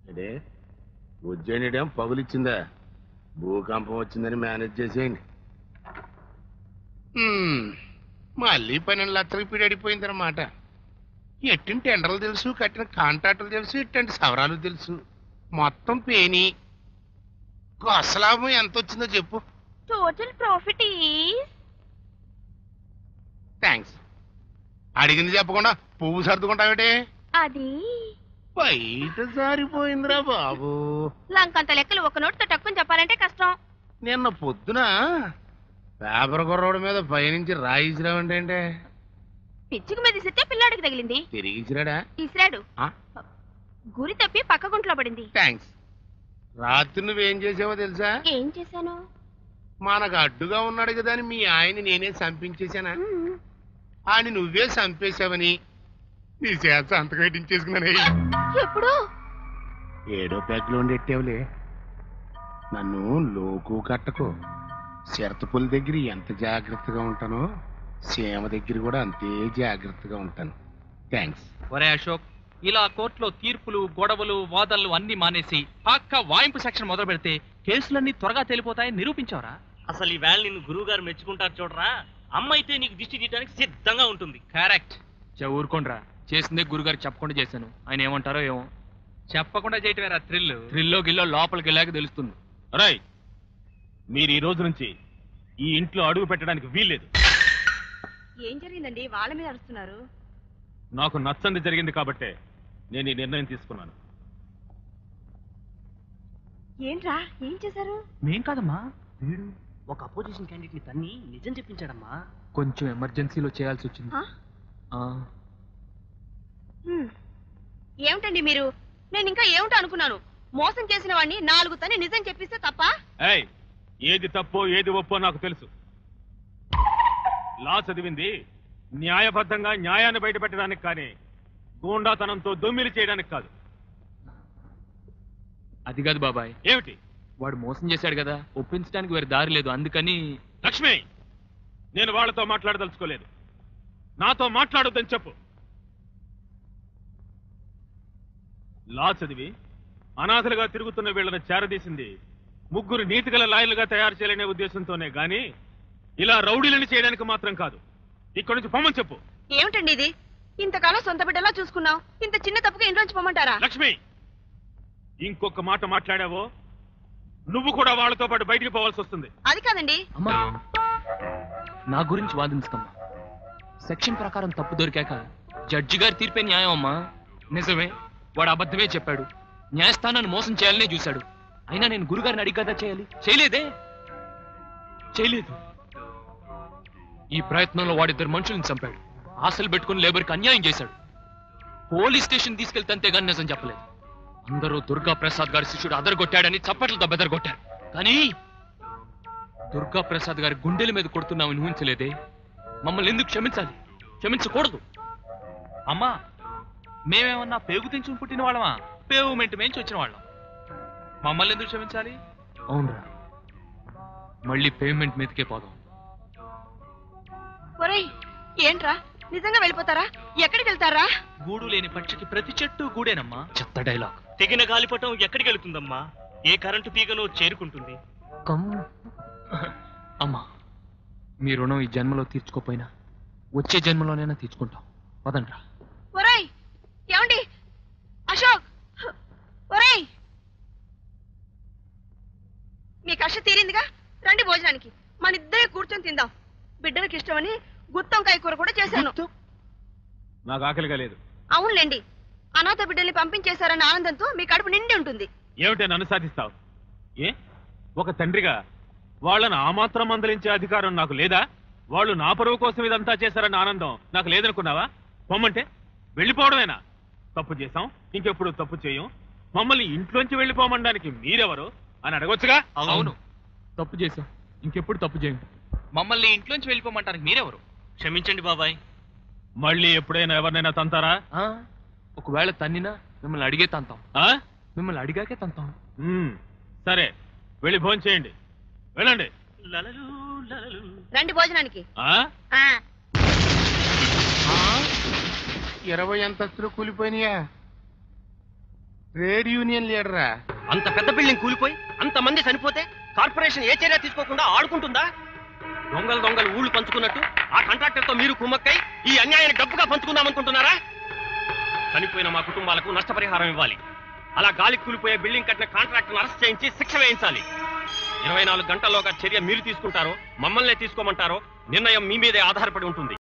అదే ఉజ్జయినిడేం పగులిచ్చిందా? భూకంపం వచ్చిందని మేనేజ్ చేసేయండి. మళ్ళీ 12 లక్షలకు పీడడిపోయిందన్నమాట. ఎట్టిన టెండర్లు తెలుసు, కట్టిన కాంట్రాక్టులు తెలుసు, ఇట్టంటి సవరాలు తెలుసు. మొత్తం పేని కొసలాభం ఎంత వచ్చిందో చెప్పు. Total profit is thanks. అడిగింది చెప్పకుండా పువ్వు సర్దుకుంటావేటే? అది బయట సారిపోయిందిరా బాబు. లంకంత లెక్కలు ఒక నోటితో టక్కుని చెప్పాలంటే కష్టం. నిన్న పొద్దున పేపర్ కుర్రోడు మీద పైనుంచి రాయిసిరావంటే పిచ్చుకు మీద ఇసిరితే పిల్లాడికి తగిలింది. తిరిగి ఇసిరాడా? ఇసిరాడు. గురి తప్పి పక్క గుంట్లో పడింది. థ్యాంక్స్. రాత్రి నువ్వేం చేసావో తెలుసా? ఏం చేశాను? మనకు అడ్డుగా ఉన్నాడు కదా అని మీ ఆయన్ని నేనే చంపించేశానా? ఆయన నువ్వే చంపేశావని నీ చేత సంతకం పెట్టించేసుకున్నానే. ఎప్పుడు? 7వ ప్యాక్లో ఉండేట్టేవులే. నన్ను లోకు కట్టకు. చిరతపుల దగ్గర ఎంత జాగ్రత్తగా ఉంటానో సీమ దగ్గర కూడా అంతే జాగ్రత్తగా ఉంటాను. థ్యాంక్స్. ఒరే అశోక్, ఇలా కోర్టులో తీర్పులు, గొడవలు, వాదనలు అన్ని మానేసి పక్క వాయింపు సెక్షన్ మొదలు పెడితే కేసులన్నీ త్వరగా తేలిపోతాయని నిరూపించావరా? అసలు ఈ వేళ నిన్ను గురువు గారు మెచ్చుకుంటారు చూడరా. అమ్మ అయితే నీకు దిష్టి తీయడానికి సిద్ధంగా ఉంటుంది. కరెక్ట్. ఊరుకోండ్రా, చేసిందే గురుగారు చెప్పకుండా చేశాను. ఆయన ఏమంటారో ఏమో. చెప్పకుండా చేయటమేరా థ్రిల్. థ్రిల్లో గిల్లో లోపలికి వెళ్ళాక తెలుస్తుంది. రై, మీరు ఈ రోజు నుంచి ఈ ఇంట్లో అడుగు పెట్టడానికి వీల్లేదు. ఏం జరిగిందండి? వాళ్ళ మీద అరుస్తున్నారు. నాకు నచ్చంది జరిగింది కాబట్టే నేను ఈ నిర్ణయం తీసుకున్నాను. ఏంట్రా, ఏం చేశారు? మేం కాదమ్మా, వీడు ఒక అపోజిషన్ క్యాండిడేట్ ని తన్ని నిజం చెప్పించాడమ్మా. కొంచెం ఎమర్జెన్సీలో చేయాల్సి వచ్చింది. ఏమిటండి మీరు? నేను ఇంకా ఏమిటో అనుకున్నాను. మోసం చేసిన వాడిని 4 తని నిజం చెప్పిస్తే తప్ప? ఏయ్, ఏది తప్పో ఏది ఒప్పో నాకు తెలుసు. లా చదివింది న్యాయబద్ధంగా న్యాయాన్ని బయటపెట్టడానికి కానీ గూండాతనంతో దొమ్మిలి చేయడానికి కాదు. అది కాదు బాబాయ్. ఏమిటి? వాడు మోసం చేశాడు కదా, ఒప్పించడానికి వేరే దారి లేదు. అందుకని. లక్ష్మి, నేను వాళ్ళతో మాట్లాడదలుచుకోలేదు. నాతో మాట్లాడొద్దని చెప్పు. లా చదివి అనాథలుగా తిరుగుతున్న వీళ్ళని చేరదీసింది 3 నీతిగల లాయర్లుగా తయారు చేయాలనే ఉద్దేశంతోనే గాని ఇలా రౌడీలను చేయడానికి మాత్రం కాదు. ఇక్కడి నుంచి పొమ్మని చెప్పు. ఏమిటండి ఇది? ఇంతకాలం సొంత బిడ్డలా చూసుకున్నావు, ఇంత చిన్న తప్పుగా ఇంట్లోంచి పొమ్మంటారా? లక్ష్మి, ఇంకొక మాట మాట్లాడావో నువ్వు కూడా వాళ్ళతో పాటు బయటికి పోవాల్సి వస్తుంది. అది కాదండి. అమ్మా, నా గురించి వాదించకమ్మా. సెక్షన్ ప్రకారం తప్పు దొరికాక జడ్జి గారి తీర్పే న్యాయం అమ్మా. నిజమే, వాడు అబద్ధమే చెప్పాడు. న్యాయస్థానాన్ని మోసం చేయాలనే చూశాడు. అయినా నేను గురుగారిని అడిగి కదా చేయాలి. చేయలేదు. ఈ ప్రయత్నంలో వాడిద్దరు మనుషుల్ని చంపాడు. ఆశలు పెట్టుకుని లేబర్కి అన్యాయం చేశాడు. పోలీస్ స్టేషన్ తీసుకెళ్తే అంతేగాని నిజం చెప్పలేదు. అందరూ దుర్గా ప్రసాద్ గారి శిష్యుడు అదరగొట్టాడని చప్పట్లతో బెదరగొట్టారు. కానీ దుర్గా ప్రసాద్ గారి గుండెల మీద కొడుతున్నామని ఊహించలేదే. మమ్మల్ని ఎందుకు క్షమించాలి? క్షమించకూడదు. అమ్మా, మేమేమన్నా పేగు తెంచుకుని పుట్టిన వాళ్ళమా? పేమెంట్ మేంచి వచ్చిన వాళ్ళం. మమ్మల్ని ఎందుకు క్షమించాలి? అవునరా, మళ్ళీ పేమెంట్ మీదకే పోదాం. ఒరేయ్, ఏంట్రా, నిజంగా వెళ్ళిపోతారా? ఎక్కడికి వెళ్తారా? గూడు లేని పక్షికి ప్రతి చెట్టు గూడేనమ్మా. చెత్త డైలాగ్. తెగిన గాలిపటం ఎక్కడికి వెళుతుందమ్మా? ఏ కరెంటు తీగనో చేరుకుంటుంది. అమ్మా, మీ రుణం ఈ జన్మలో తీర్చుకోపోయినా వచ్చే జన్మలోనైనా తీర్చుకుంటాం. పదండ్రా. ఒరేయ్, ఏమండి? అశోక్, ఒరేయ్, మీ కష్ట తీరిందిగా, రండి భోజనానికి. మన ఇద్దరే కూర్చొని తిందాం. బిడ్డలకు ఇష్టమని గుత్తొంకాయ కూర కూడా చేశాను. నాకు ఆకలిగా లేదు. అవునులేండి, అనాథ బిడ్డల్ని పంపించేశారన్న ఆనందంతో మీ కడుపు నిండి ఉంటుంది. ఏమిటే నన్ను సాధిస్తావు? ఏ ఒక తండ్రిగా వాళ్ళను ఆ మాత్రం మందలించే అధికారం నాకు లేదా? వాళ్ళు నా పరువు కోసం ఇదంతా చేశారన్న ఆనందం నాకు లేదనుకున్నావా? పొమ్మంటే వెళ్ళిపోవడమేనా? తప్పు చేశాం, ఇంకెప్పుడు తప్పు చేయం, మమ్మల్ని ఇంట్లోంచి వెళ్ళిపోమనడానికి మీరెవరు అని అడగొచ్చుగా. అవును, తప్పు చేశాం, ఇంకెప్పుడు తప్పు చేయం. మమ్మల్ని ఇంట్లోంచి వెళ్ళిపోమంటానికి మీరెవరు? క్షమించండి బాబాయ్. మళ్ళీ ఎప్పుడైనా ఎవరినైనా తంతారా? ఒకవేళ తన్నినా మిమ్మల్ని అడిగే తంతాం. మిమ్మల్ని అడిగాకే తంతాం. సరే, వెళ్ళి భోజనం చేయండి. వెళ్ళండి. రండి భోజనానికి. 20 అంతస్తులు కూలిపోయినాయా? Trade union లీడరా? అంత పెద్ద బిల్డింగ్ కూలిపోయి అంత మంది చనిపోతే కార్పొరేషన్ ఏ చర్య తీసుకోకుండా ఆడుకుంటుందా? దొంగలు ఊళ్ళు పంచుకున్నట్టు ఆ కాంట్రాక్టర్ తో మీరు కుమ్మక్కై ఈ అన్యాయాన్ని డబ్బుగా పంచుకుందామనుకుంటున్నారా? చనిపోయిన మా కుటుంబాలకు నష్టపరిహారం ఇవ్వాలి. అలా గాలికి కూలిపోయే బిల్డింగ్ కట్టిన కాంట్రాక్టర్ అరెస్ట్ చేయించి శిక్ష వేయించాలి. 24 గంటల్లోగా చర్య మీరు తీసుకుంటారో మమ్మల్నే తీసుకోమంటారో నిర్ణయం మీ మీదే ఆధారపడి ఉంటుంది.